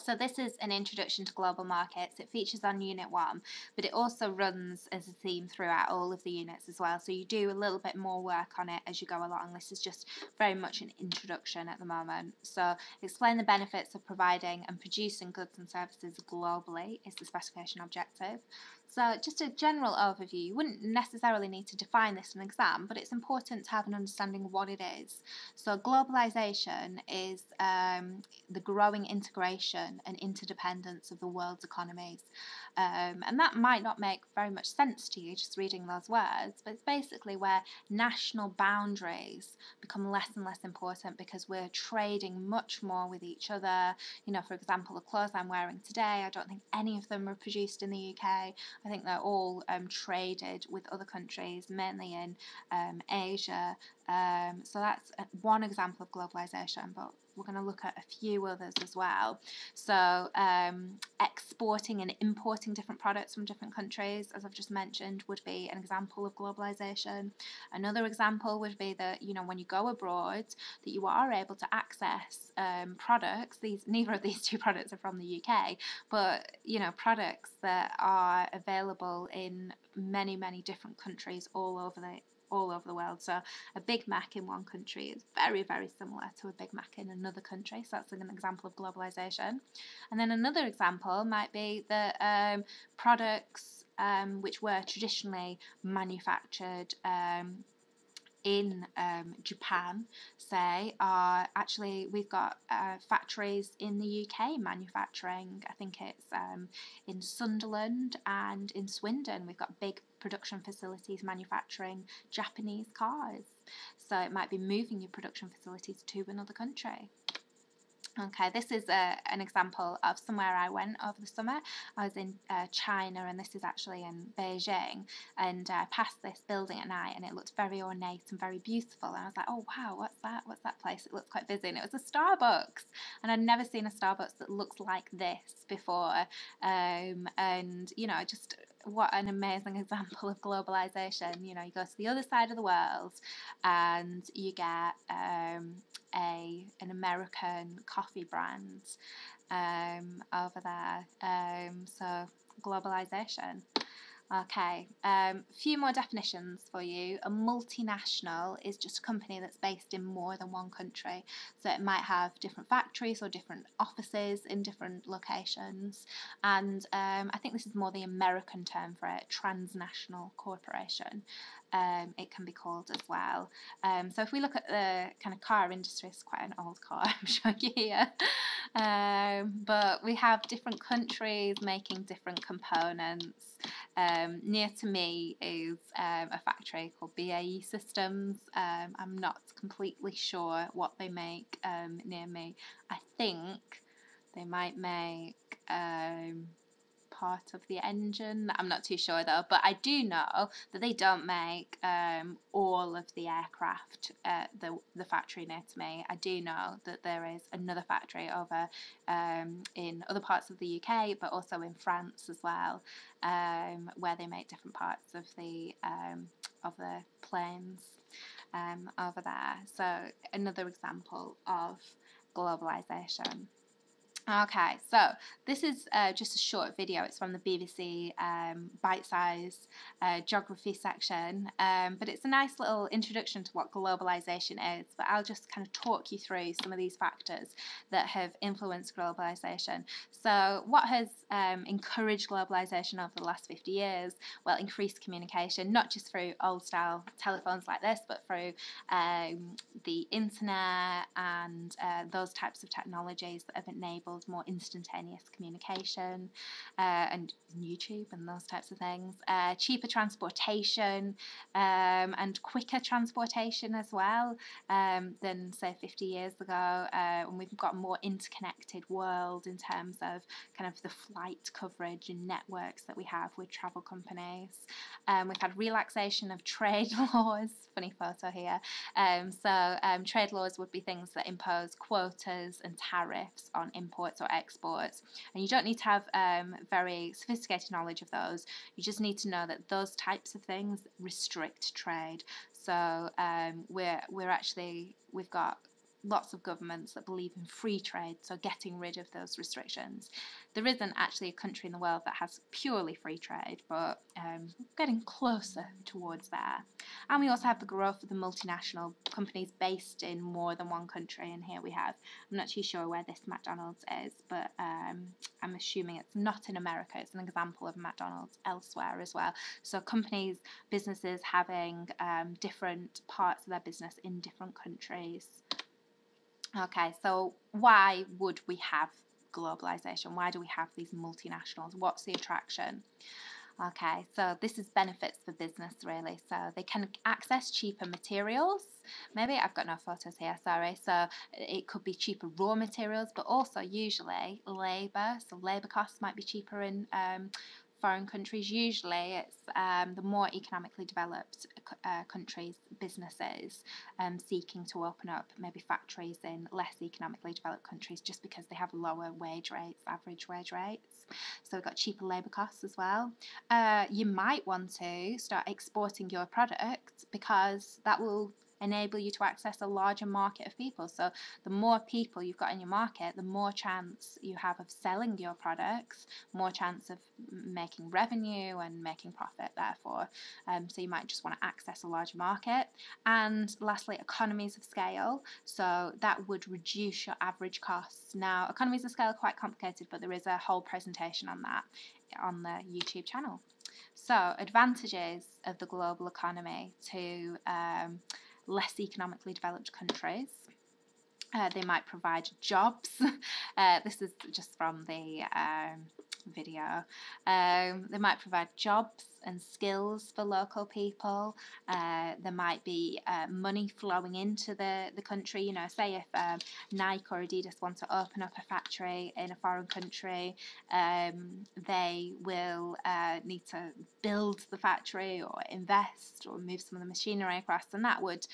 So this is an introduction to global markets. It features on Unit 1, but it also runs as a theme throughout all of the units as well. So you do a little bit more work on it as you go along. This is just very much an introduction at the moment. So explain the benefits of providing and producing goods and services globally is the specification objective. So just a general overview. You wouldn't necessarily need to define this in an exam, but it's important to have an understanding of what it is. So globalisation is the growing integration and interdependence of the world's economies. And that might not make very much sense to you just reading those words, but it's basically where national boundaries become less and less important because we're trading much more with each other. You know, for example, the clothes I'm wearing today, I don't think any of them are produced in the UK. I think they're all traded with other countries, mainly in Asia. So that's one example of globalisation, but we're going to look at a few others as well. So exporting and importing different products from different countries, as I've just mentioned, would be an example of globalisation. Another example would be that, you know, when you go abroad, that you are able to access products. Neither of these two products are from the UK, but, you know, products that are available in many, many different countries all over the world. So a Big Mac in one country is very, very similar to a Big Mac in another country. So that's an example of globalisation. And then another example might be that products which were traditionally manufactured in Japan, say, are actually, we've got factories in the UK manufacturing. I think it's in Sunderland and in Swindon. We've got big production facilities manufacturing Japanese cars. So it might be moving your production facilities to another country. Okay, this is an example of somewhere I went over the summer. I was in China, and this is actually in Beijing, and I passed this building at night and it looked very ornate and very beautiful, and I was like, oh wow, what's that place? It looks quite busy, and it was a Starbucks, and I'd never seen a Starbucks that looked like this before. And you know, just what an amazing example of globalization. You know, you go to the other side of the world and you get an American coffee brand over there. So globalization. Okay, few more definitions for you. A multinational is just a company that's based in more than one country. So it might have different factories or different offices in different locations. And I think this is more the American term for it, transnational corporation. It can be called as well. So if we look at the kind of car industry, it's quite an old car, I'm showing you here. But we have different countries making different components. Near to me is a factory called BAE Systems. I'm not completely sure what they make near me. I think they might make part of the engine. I'm not too sure though, but I do know that they don't make all of the aircraft at the factory near to me. I do know that there is another factory over in other parts of the UK, but also in France as well, where they make different parts of the planes over there. So another example of globalization. Okay, so this is just a short video. It's from the BBC bite-sized geography section, but it's a nice little introduction to what globalisation is. But I'll just kind of talk you through some of these factors that have influenced globalisation. So what has encouraged globalisation over the last 50 years? Well, increased communication, not just through old-style telephones like this, but through the internet and those types of technologies that have enabled more instantaneous communication and YouTube and those types of things. Cheaper transportation and quicker transportation as well than, say, 50 years ago. And we've got a more interconnected world in terms of kind of the flight coverage and networks that we have with travel companies. We've had relaxation of trade laws. Funny photo here. Trade laws would be things that impose quotas and tariffs on imports or exports, and you don't need to have very sophisticated knowledge of those. You just need to know that those types of things restrict trade. So we've got lots of governments that believe in free trade, so getting rid of those restrictions. There isn't actually a country in the world that has purely free trade, but getting closer towards there. And we also have the growth of the multinational companies based in more than one country. And here we have, I'm not too sure where this McDonald's is, but I'm assuming it's not in America. It's an example of McDonald's elsewhere as well. So companies, businesses having different parts of their business in different countries. Okay, so why would we have globalisation? Why do we have these multinationals? What's the attraction? Okay, so this is benefits for business really. So they can access cheaper materials. Maybe I've got no photos here, sorry. So it could be cheaper raw materials, but also usually labour. So labour costs might be cheaper in foreign countries. Usually it's the more economically developed countries, businesses seeking to open up maybe factories in less economically developed countries just because they have lower wage rates, average wage rates. So we've got cheaper labour costs as well. You might want to start exporting your product because that will enable you to access a larger market of people. So the more people you've got in your market, the more chance you have of selling your products, more chance of making revenue and making profit therefore. So you might just want to access a larger market. And lastly, economies of scale. So that would reduce your average costs. Now, economies of scale are quite complicated, but there is a whole presentation on that on the YouTube channel. So advantages of the global economy to less economically developed countries. They might provide jobs. This is just from the video. They might provide jobs and skills for local people. There might be money flowing into the country. You know, say if Nike or Adidas want to open up a factory in a foreign country, they will need to build the factory or invest or move some of the machinery across, and that would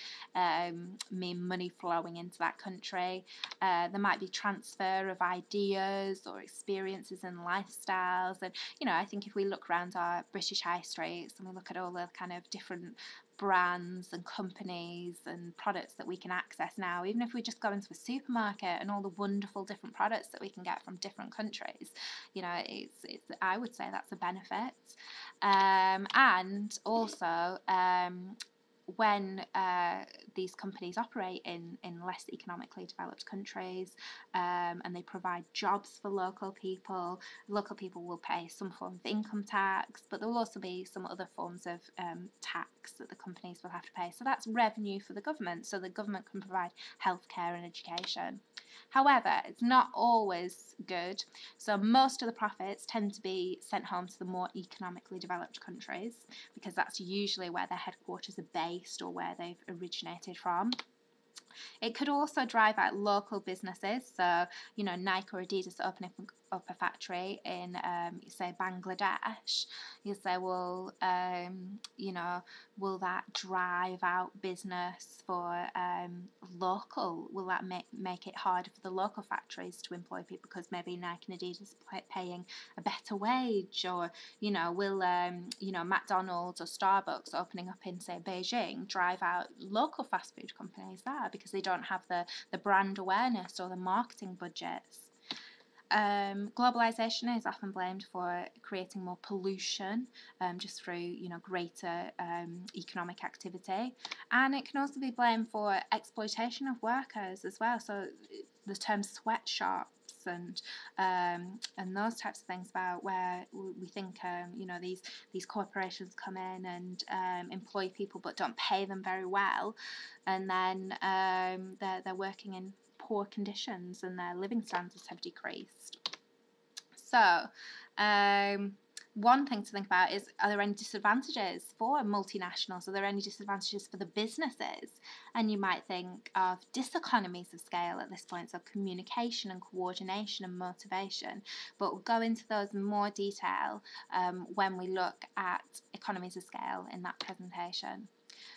mean money flowing into that country. There might be transfer of ideas or experiences and lifestyles, and you know, I think if we look around our British high streets and we look at all the kind of different brands and companies and products that we can access now, even if we just go into a supermarket and all the wonderful different products that we can get from different countries, you know, it's I would say that's a benefit. And also when these companies operate in less economically developed countries and they provide jobs for local people will pay some form of income tax, but there will also be some other forms of tax that the companies will have to pay. So that's revenue for the government, so the government can provide healthcare and education. However, it's not always good, so most of the profits tend to be sent home to the more economically developed countries because that's usually where their headquarters are based or where they've originated from. It could also drive out local businesses. So, you know, Nike or Adidas opening up a factory in, say, Bangladesh. You say, well, you know, will that drive out business for local? Will that make it harder for the local factories to employ people because maybe Nike and Adidas are paying a better wage? Or, you know, will, you know, McDonald's or Starbucks opening up in, say, Beijing drive out local fast food companies there because they don't have the brand awareness or the marketing budgets? Globalisation is often blamed for creating more pollution just through, you know, greater economic activity, and it can also be blamed for exploitation of workers as well. So the term sweatshops and those types of things about where we think you know, these corporations come in and employ people but don't pay them very well, and then they're working in poor conditions and their living standards have decreased. So one thing to think about is, are there any disadvantages for multinationals? Are there any disadvantages for the businesses? And you might think of diseconomies of scale at this point, so communication and coordination and motivation. But we'll go into those in more detail when we look at economies of scale in that presentation.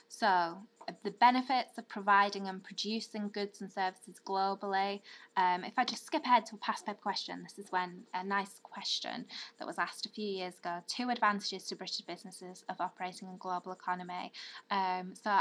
So the benefits of providing and producing goods and services globally. If I just skip ahead to a past paper question, this is when a nice question that was asked a few years ago. 2 advantages to British businesses of operating in a global economy. So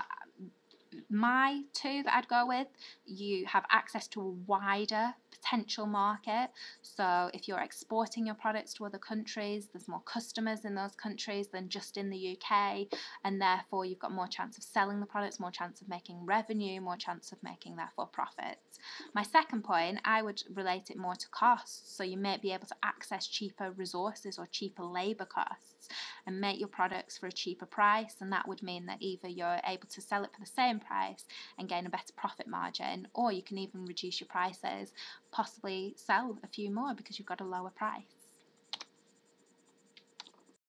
my two that I'd go with, you have access to a wider potential market. So if you're exporting your products to other countries, there's more customers in those countries than just in the UK, and therefore you've got more chance of selling the products, more chance of making revenue, more chance of making therefore profits. My second point, I would relate it more to costs. So you may be able to access cheaper resources or cheaper labour costs and make your products for a cheaper price, and that would mean that either you're able to sell it for the same price and gain a better profit margin, or you can even reduce your prices, possibly sell a few more because you've got a lower price.